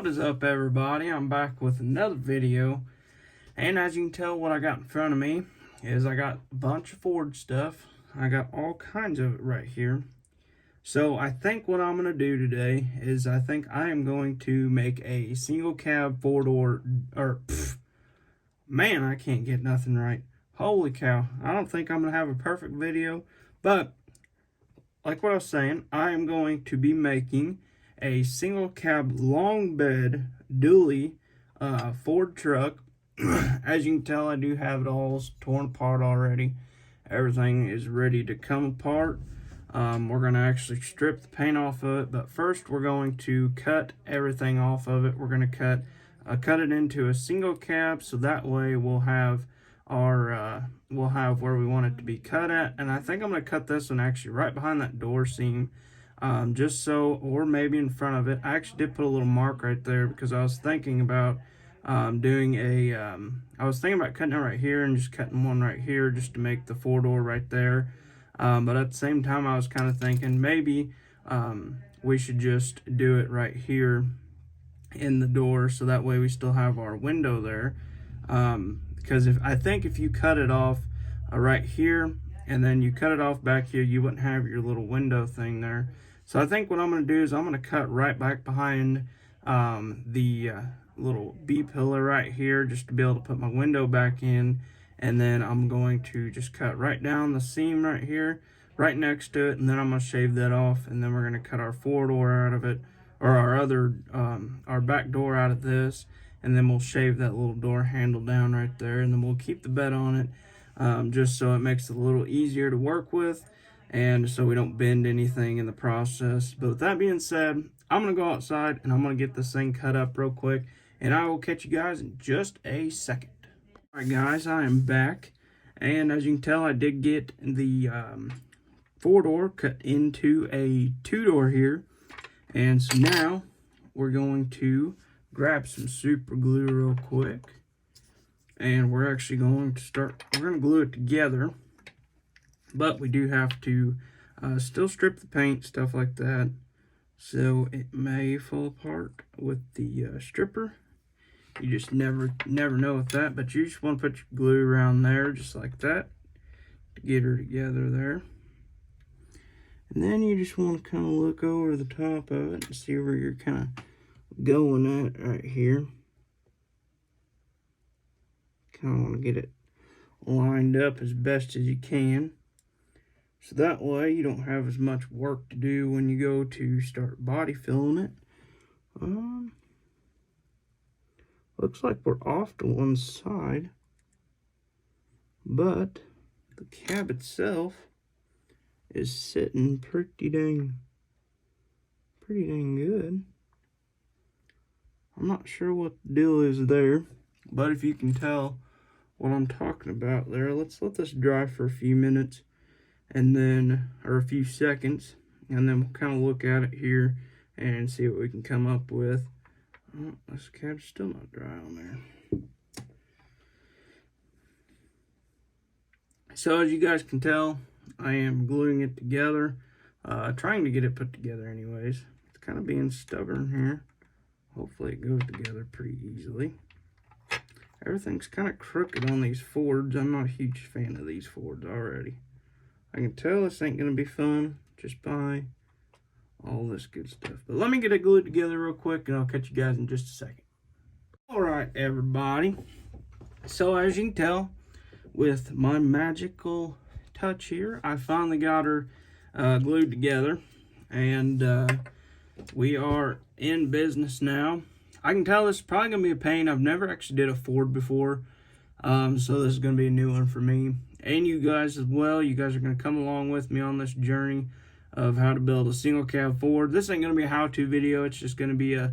What is up, everybody? I'm back with another video, and as you can tell, what I got in front of me is I got a bunch of Ford stuff. I got all kinds of it right here. So I think what I'm going to do today is I think I am going to make a single cab four-door, man, I can't get nothing right. Holy cow. I don't think I'm going to have a perfect video, but like what I was saying, I am going to be making a single cab long bed dually Ford truck. As you can tell, I do have it all torn apart already. Everything is ready to come apart. We're going to actually strip the paint off of it, but first we're going to cut everything off of it. We're going to cut it into a single cab, so that way we'll have our where we want it to be cut at. And I think I'm going to cut this one actually right behind that door seam, just so, or maybe in front of it. I actually did put a little mark right there because I was thinking about cutting it right here and just cutting one right here just to make the four-door right there. But at the same time, I was kind of thinking maybe we should just do it right here in the door, so that way we still have our window there. Because if you cut it off right here and then you cut it off back here, you wouldn't have your little window thing there. So I think what I'm going to do is I'm going to cut right back behind the little B pillar right here just to be able to put my window back in. And then I'm going to just cut right down the seam right here, right next to it, and then I'm going to shave that off, and then we're going to cut our four-door out of it, or our back door out of this, and then we'll shave that little door handle down right there, and then we'll keep the bed on it, just so it makes it a little easier to work with, and so we don't bend anything in the process. But with that being said, I'm going to go outside, and I'm going to get this thing cut up real quick, and I will catch you guys in just a second. Alright guys, I am back, and as you can tell, I did get the four-door cut into a two-door here, and so now we're going to grab some super glue real quick, and we're actually going to glue it together, but we do have to still strip the paint, stuff like that, so it may fall apart with the stripper. You just never know with that, but you just want to put your glue around there just like that to get her together there. And then you just want to kind of look over the top of it and see where you're kind of going at right here. Kind of want to get it lined up as best as you can, so that way you don't have as much work to do when you go to start body filling it. Looks like we're off to one side, but the cab itself is sitting pretty dang good. I'm not sure what the deal is there, but if you can tell what I'm talking about there, let's let this dry for a few minutes, and then, or a few seconds, and then we'll kind of look at it here and see what we can come up with. Oh, this cab's still not dry on there. So as you guys can tell, I am gluing it together, trying to get it put together anyways. It's kind of being stubborn here. Hopefully it goes together pretty easily. Everything's kind of crooked on these Fords. I'm not a huge fan of these Fords already. I can tell this ain't going to be fun just by all this good stuff. But let me get it glued together real quick, and I'll catch you guys in just a second. Alright, everybody. So as you can tell, with my magical touch here, I finally got her glued together, and we are in business now. I can tell this is probably going to be a pain. I've never actually did a Ford before, so this is going to be a new one for me. And you guys as well. You guys are going to come along with me on this journey of how to build a single cab Ford. This ain't gonna be a how-to video. It's just gonna be a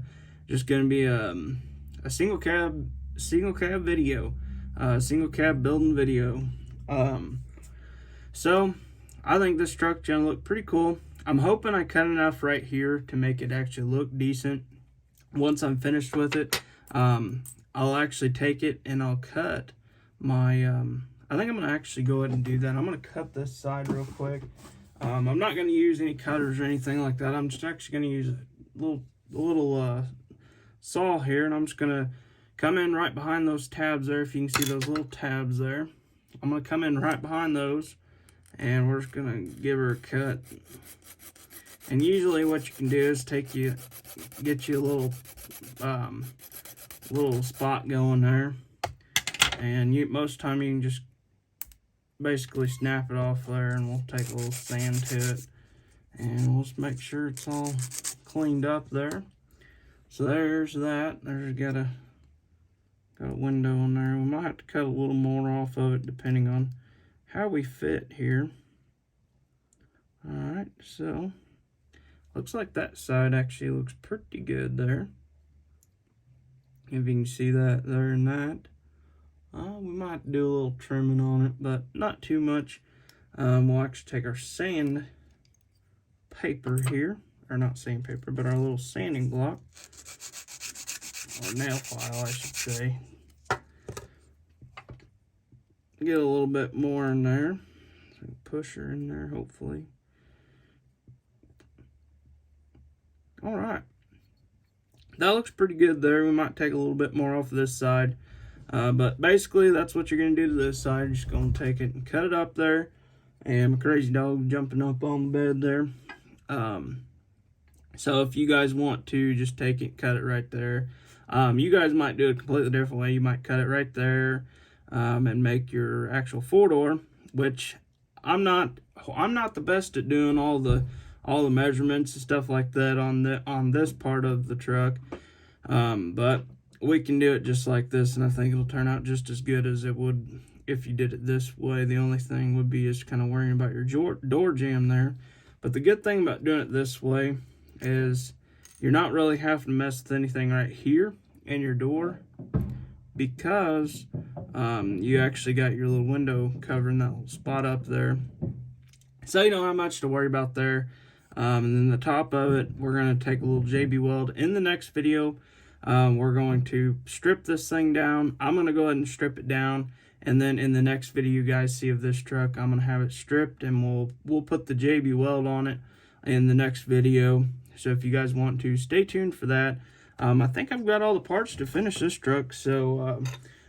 single cab video, single cab building video. So I think this truck's gonna look pretty cool. I'm hoping I cut enough right here to make it actually look decent. Once I'm finished with it, I'll actually take it and I'll cut my. I think I'm gonna actually go ahead and do that. I'm gonna cut this side real quick. I'm not going to use any cutters or anything like that. I'm just actually going to use a little saw here, and I'm just going to come in right behind those tabs there. If you can see those little tabs there, I'm going to come in right behind those, and we're just going to give her a cut. And usually what you can do is get you a little spot going there, and most of the time you can just basically snap it off there, and we'll take a little sand to it, and we'll just make sure it's all cleaned up there. So there's that. There's got a window in there. We might have to cut a little more off of it depending on how we fit here. Alright, so looks like that side actually looks pretty good there. If you can see that there and that. We might do a little trimming on it, but not too much. We'll actually take our sand paper here, or not sandpaper, but our little sanding block, or nail file, I should say. Get a little bit more in there. So push her in there, hopefully. All right. That looks pretty good there. We might take a little bit more off of this side. But basically, that's what you're going to do to this side. You're just going to take it and cut it up there. And my crazy dog jumping up on the bed there. So if you guys want to just take it, cut it right there. You guys might do it a completely different way. You might cut it right there and make your actual 4-door, which I'm not the best at doing all the measurements and stuff like that on this part of the truck. But we can do it just like this, and I think it'll turn out just as good as it would if you did it this way. The only thing would be just kind of worrying about your door jamb there. But the good thing about doing it this way is you're not really having to mess with anything right here in your door, because you actually got your little window covering that little spot up there. So you don't have much to worry about there. And then the top of it, we're going to take a little JB weld. In the next video, we're going to strip this thing down. I'm going to go ahead and strip it down, and then in the next video you guys see of this truck, I'm going to have it stripped, and we'll put the JB weld on it in the next video. So if you guys want to, stay tuned for that. I think I've got all the parts to finish this truck. So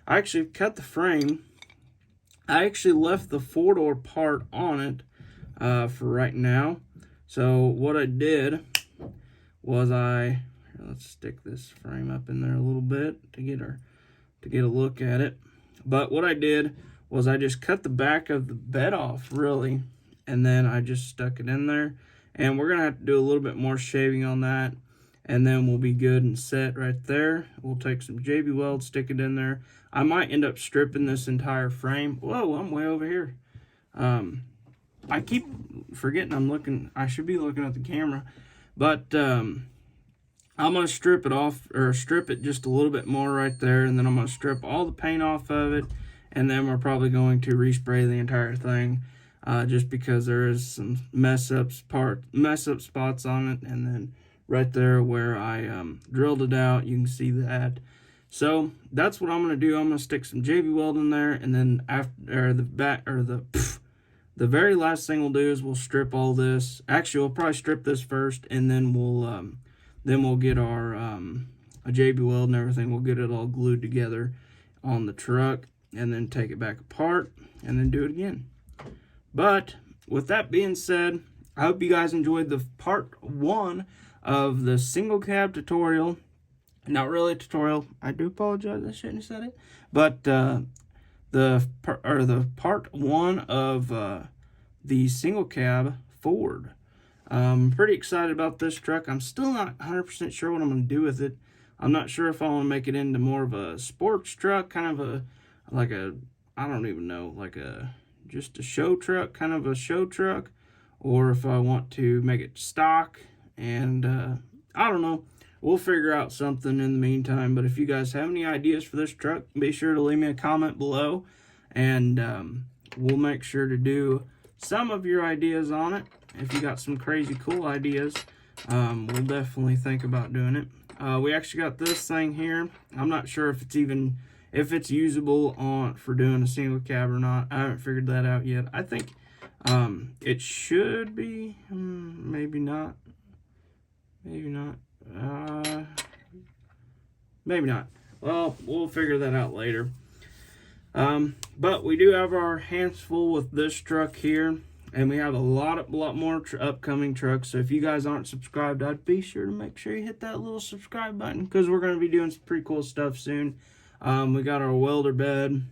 I actually cut the frame. I actually left the 4-door part on it for right now. So what I did was let's stick this frame up in there a little bit to get a look at it. But what I did was I just cut the back of the bed off, really, and then I just stuck it in there. And we're gonna have to do a little bit more shaving on that, and then we'll be good and set right there. We'll take some JB weld, stick it in there. I might end up stripping this entire frame. Whoa, I'm way over here. I keep forgetting I should be looking at the camera, but I'm gonna strip it off, or strip it just a little bit more right there, and then I'm gonna strip all the paint off of it, and then we're probably going to respray the entire thing, just because there is some mess up spots on it. And then right there where I drilled it out, you can see that. So that's what I'm gonna do. I'm gonna stick some JB weld in there, and then the very last thing we'll do is we'll strip all this. Actually, we'll probably strip this first, and then we'll get our a JB weld and everything. We'll get it all glued together on the truck, and then take it back apart, and then do it again. But with that being said, I hope you guys enjoyed the part 1 of the single cab tutorial. Not really a tutorial. I do apologize. I shouldn't have said it. But the part 1 of the single cab Ford. I'm pretty excited about this truck. I'm still not 100% sure what I'm going to do with it. I'm not sure if I want to make it into more of a sports truck, kind of I don't even know, just a show truck, kind of a show truck, or if I want to make it stock. And I don't know. We'll figure out something in the meantime. But if you guys have any ideas for this truck, be sure to leave me a comment below, and we'll make sure to do some of your ideas on it. If you got some crazy cool ideas, we'll definitely think about doing it. We actually got this thing here. I'm not sure if it's usable for doing a single cab or not. I haven't figured that out yet. I think it should be. Maybe not. Maybe not. Maybe not. Well, we'll figure that out later. But we do have our hands full with this truck here, and we have a lot more upcoming trucks. So if you guys aren't subscribed, I'd be sure to make sure you hit that little subscribe button, because we're going to be doing some pretty cool stuff soon. We got our welder bed.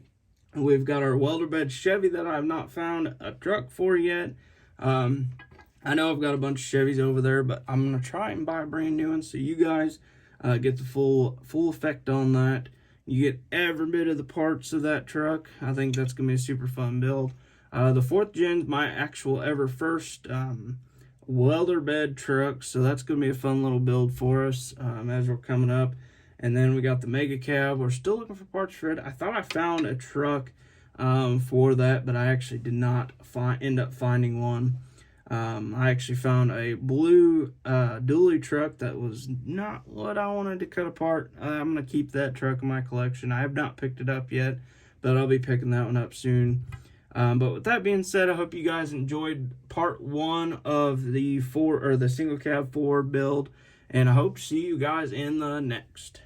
We've got our welder bed Chevy that I have not found a truck for yet. I know I've got a bunch of Chevys over there, but I'm going to try and buy a brand new one so you guys get the full effect on that. You get every bit of the parts of that truck. I think that's going to be a super fun build. The 4th gen is my actual first welder bed truck, so that's going to be a fun little build for us as we're coming up. And then we got the mega cab. We're still looking for parts for it. I thought I found a truck for that, but I actually did not end up finding one. I actually found a blue dually truck that was not what I wanted to cut apart. I'm going to keep that truck in my collection. I have not picked it up yet, but I'll be picking that one up soon. But with that being said, I hope you guys enjoyed part 1 of the single cab 4 build, and I hope to see you guys in the next.